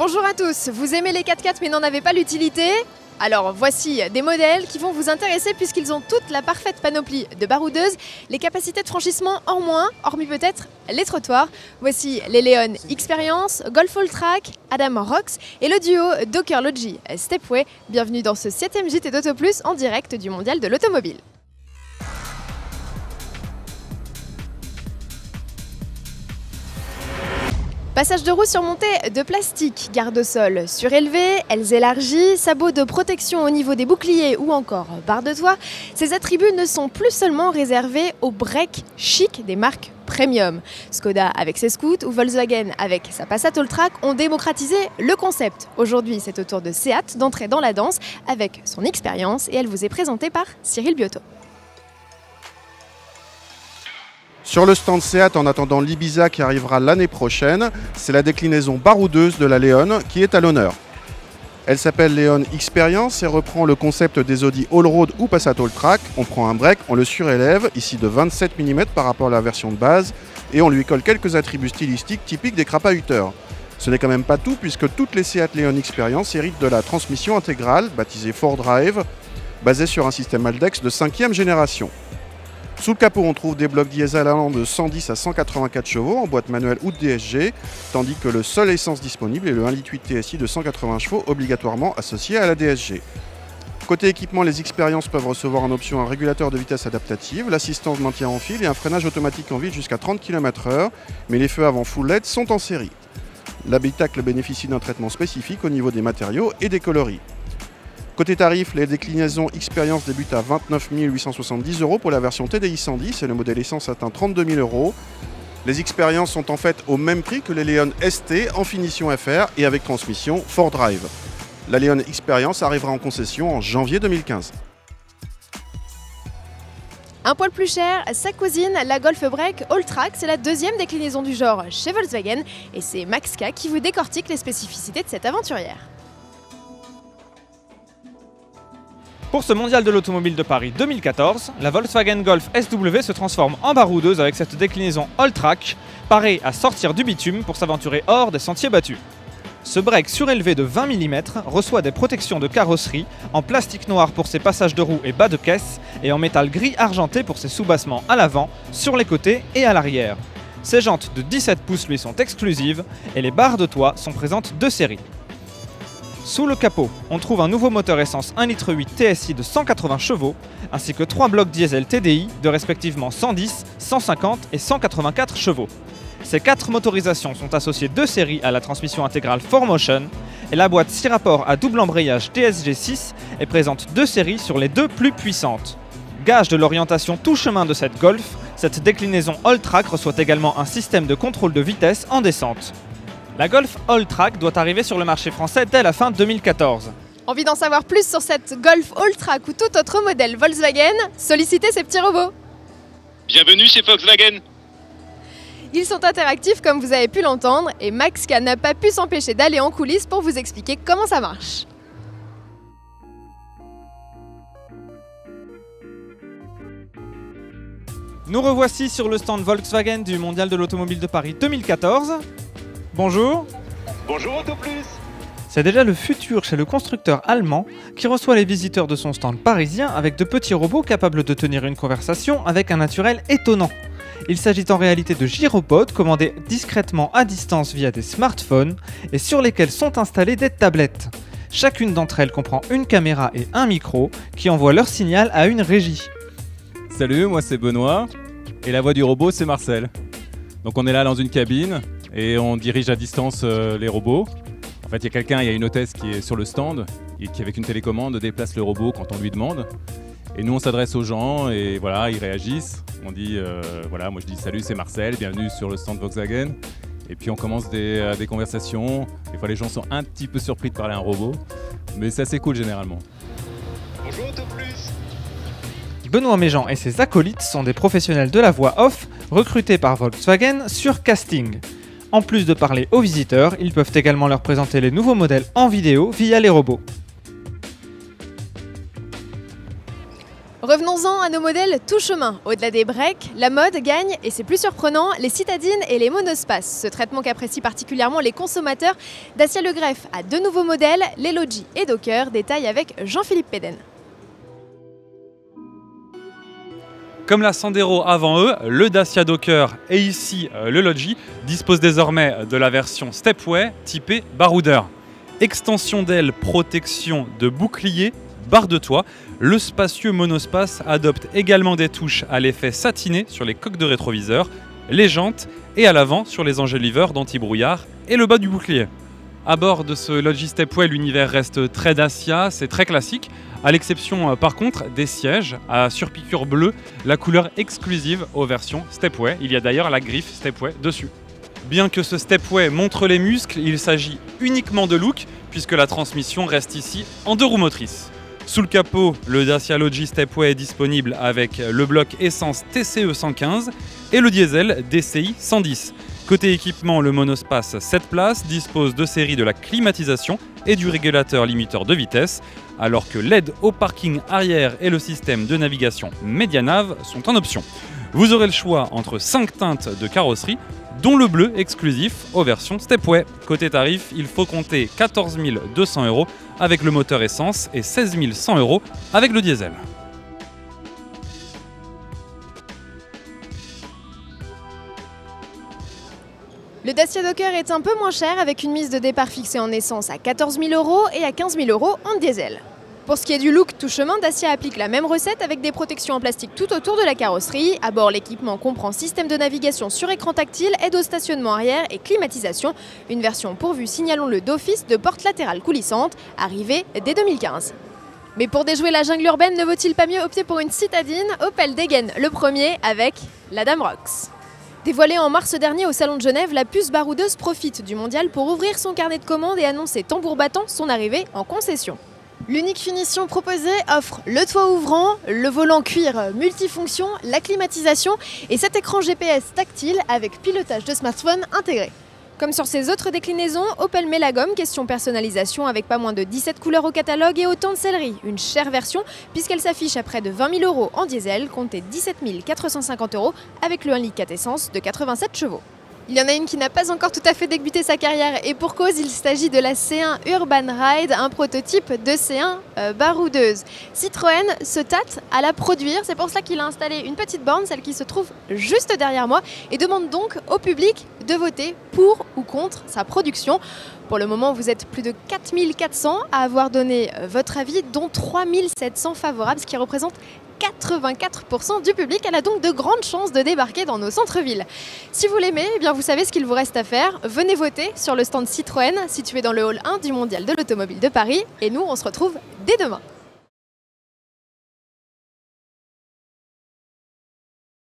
Bonjour à tous, vous aimez les 4x4 mais n'en avez pas l'utilité? Alors voici des modèles qui vont vous intéresser puisqu'ils ont toute la parfaite panoplie de baroudeuses, les capacités de franchissement en moins, hormis peut-être les trottoirs. Voici les Leon Experience, Golf All-Track, Adam Rocks et le duo Docker Logi Stepway. Bienvenue dans ce 7e JT d'Auto Plus en direct du Mondial de l'Automobile. Passage de roue surmonté de plastique, garde-sol surélevé, ailes élargies, sabots de protection au niveau des boucliers ou encore barre de toit, ces attributs ne sont plus seulement réservés aux breaks chic des marques premium. Skoda avec ses scouts ou Volkswagen avec sa Passat All-Track ont démocratisé le concept. Aujourd'hui, c'est au tour de Seat d'entrer dans la danse avec son expérience et elle vous est présentée par Cyril Biotto. Sur le stand Seat, en attendant l'Ibiza qui arrivera l'année prochaine, c'est la déclinaison baroudeuse de la Leon qui est à l'honneur. Elle s'appelle Leon Experience et reprend le concept des Audi Allroad ou Passat All-Track. On prend un break, on le surélève, ici de 27 mm par rapport à la version de base, et on lui colle quelques attributs stylistiques typiques des crapahuteurs. Ce n'est quand même pas tout, puisque toutes les Seat Leon Experience héritent de la transmission intégrale, baptisée 4Drive, basée sur un système Haldex de 5e génération. Sous le capot, on trouve des blocs diesel allant de 110 à 184 chevaux en boîte manuelle ou DSG, tandis que le seul essence disponible est le 1,8 litre TSI de 180 chevaux, obligatoirement associé à la DSG. Côté équipement, les expériences peuvent recevoir en option un régulateur de vitesse adaptative, l'assistance de maintien en fil et un freinage automatique en ville jusqu'à 30 km/h, mais les feux avant full LED sont en série. L'habitacle bénéficie d'un traitement spécifique au niveau des matériaux et des coloris. Côté tarif, les déclinaisons Experience débutent à 29 870 € pour la version TDI 110 et le modèle essence atteint 32 000 €. Les Experiences sont en fait au même prix que les Leon ST en finition FR et avec transmission 4Drive. La Leon Experience arrivera en concession en janvier 2015. Un poil plus cher, sa cousine, la Golf Break All-Track, c'est la deuxième déclinaison du genre chez Volkswagen et c'est Max K qui vous décortique les spécificités de cette aventurière. Pour ce mondial de l'automobile de Paris 2014, la Volkswagen Golf SW se transforme en baroudeuse avec cette déclinaison All-Track, parée à sortir du bitume pour s'aventurer hors des sentiers battus. Ce break surélevé de 20 mm reçoit des protections de carrosserie en plastique noir pour ses passages de roue et bas de caisse et en métal gris argenté pour ses soubassements à l'avant, sur les côtés et à l'arrière. Ses jantes de 17 pouces lui sont exclusives et les barres de toit sont présentes de série. Sous le capot, on trouve un nouveau moteur essence 1,8 litre TSI de 180 chevaux, ainsi que 3 blocs diesel TDI de respectivement 110, 150 et 184 chevaux. Ces 4 motorisations sont associées de série à la transmission intégrale 4Motion, et la boîte 6 rapports à double embrayage TSG6 est présente de série sur les deux plus puissantes. Gage de l'orientation tout chemin de cette Golf, cette déclinaison All-Track reçoit également un système de contrôle de vitesse en descente. La Golf All-Track doit arriver sur le marché français dès la fin 2014. Envie d'en savoir plus sur cette Golf All-Track ou tout autre modèle Volkswagen? Sollicitez ces petits robots. Bienvenue chez Volkswagen. Ils sont interactifs comme vous avez pu l'entendre et Max K n'a pas pu s'empêcher d'aller en coulisses pour vous expliquer comment ça marche. Nous revoici sur le stand Volkswagen du Mondial de l'Automobile de Paris 2014. Bonjour. Bonjour Auto Plus. C'est déjà le futur chez le constructeur allemand qui reçoit les visiteurs de son stand parisien avec de petits robots capables de tenir une conversation avec un naturel étonnant. Il s'agit en réalité de gyropods commandés discrètement à distance via des smartphones et sur lesquels sont installées des tablettes. Chacune d'entre elles comprend une caméra et un micro qui envoient leur signal à une régie. Salut, moi c'est Benoît et la voix du robot c'est Marcel. Donc on est là dans une cabine et on dirige à distance les robots. En fait, il y a une hôtesse qui est sur le stand et qui, avec une télécommande, déplace le robot quand on lui demande. Et nous, on s'adresse aux gens et voilà, ils réagissent. On dit, voilà, moi je dis salut, c'est Marcel, bienvenue sur le stand Volkswagen. Et puis on commence des conversations. Des fois, les gens sont un petit peu surpris de parler à un robot, mais c'est assez cool généralement. Bonjour Auto Plus. Benoît Méjean et ses acolytes sont des professionnels de la voix off recrutés par Volkswagen sur casting. En plus de parler aux visiteurs, ils peuvent également leur présenter les nouveaux modèles en vidéo via les robots. Revenons-en à nos modèles tout chemin. Au-delà des breaks, la mode gagne, et c'est plus surprenant, les citadines et les monospaces. Ce traitement qu'apprécient particulièrement les consommateurs. Dacia Le Greff a 2 nouveaux modèles, les Logi et Docker. Détail avec Jean-Philippe Péden. Comme la Sandero avant eux, le Dacia Docker et ici le Logi disposent désormais de la version Stepway typée baroudeur. Extension d'aile, protection de bouclier, barre de toit, le spacieux monospace adopte également des touches à l'effet satiné sur les coques de rétroviseur, les jantes et à l'avant sur les enjoliveurs d'anti-brouillard et le bas du bouclier. À bord de ce Logi Stepway, l'univers reste très Dacia, c'est très classique, à l'exception par contre des sièges à surpiqûre bleue, la couleur exclusive aux versions Stepway. Il y a d'ailleurs la griffe Stepway dessus. Bien que ce Stepway montre les muscles, il s'agit uniquement de look puisque la transmission reste ici en 2 roues motrices. Sous le capot, le Dacia Logi Stepway est disponible avec le bloc essence TCE 115 et le diesel DCI 110. Côté équipement, le monospace 7 places dispose de série de la climatisation et du régulateur limiteur de vitesse, alors que l'aide au parking arrière et le système de navigation Medianav sont en option. Vous aurez le choix entre 5 teintes de carrosserie, dont le bleu exclusif aux versions Stepway. Côté tarif, il faut compter 14 200 € avec le moteur essence et 16 100 € avec le diesel. Le Dacia Docker est un peu moins cher avec une mise de départ fixée en essence à 14 000 € et à 15 000 € en diesel. Pour ce qui est du look tout chemin, Dacia applique la même recette avec des protections en plastique tout autour de la carrosserie. À bord, l'équipement comprend système de navigation sur écran tactile, aide au stationnement arrière et climatisation. Une version pourvue, signalons-le, d'office de porte latérale coulissante, arrivée dès 2015. Mais pour déjouer la jungle urbaine, ne vaut-il pas mieux opter pour une citadine? Opel dégaine le premier avec la Dame Rox. Dévoilée en mars dernier au Salon de Genève, la puce baroudeuse profite du mondial pour ouvrir son carnet de commandes et annoncer tambour battant son arrivée en concession. L'unique finition proposée offre le toit ouvrant, le volant cuir multifonction, la climatisation et cet écran GPS tactile avec pilotage de smartphone intégré. Comme sur ses autres déclinaisons, Opel met la gomme, question personnalisation avec pas moins de 17 couleurs au catalogue et autant de sellerie. Une chère version puisqu'elle s'affiche à près de 20 000 € en diesel, comptez 17 450 € avec le 1,4 litre essence de 87 chevaux. Il y en a une qui n'a pas encore tout à fait débuté sa carrière et pour cause, il s'agit de la C1 Urban Ride, un prototype de C1 baroudeuse. Citroën se tâte à la produire, c'est pour cela qu'il a installé une petite borne, celle qui se trouve juste derrière moi, et demande donc au public de voter pour ou contre sa production. Pour le moment, vous êtes plus de 4 400 à avoir donné votre avis, dont 3 700 favorables, ce qui représente 84% du public. Elle a donc de grandes chances de débarquer dans nos centres-villes. Si vous l'aimez, eh bien vous savez ce qu'il vous reste à faire. Venez voter sur le stand Citroën, situé dans le hall 1 du Mondial de l'Automobile de Paris. Et nous, on se retrouve dès demain.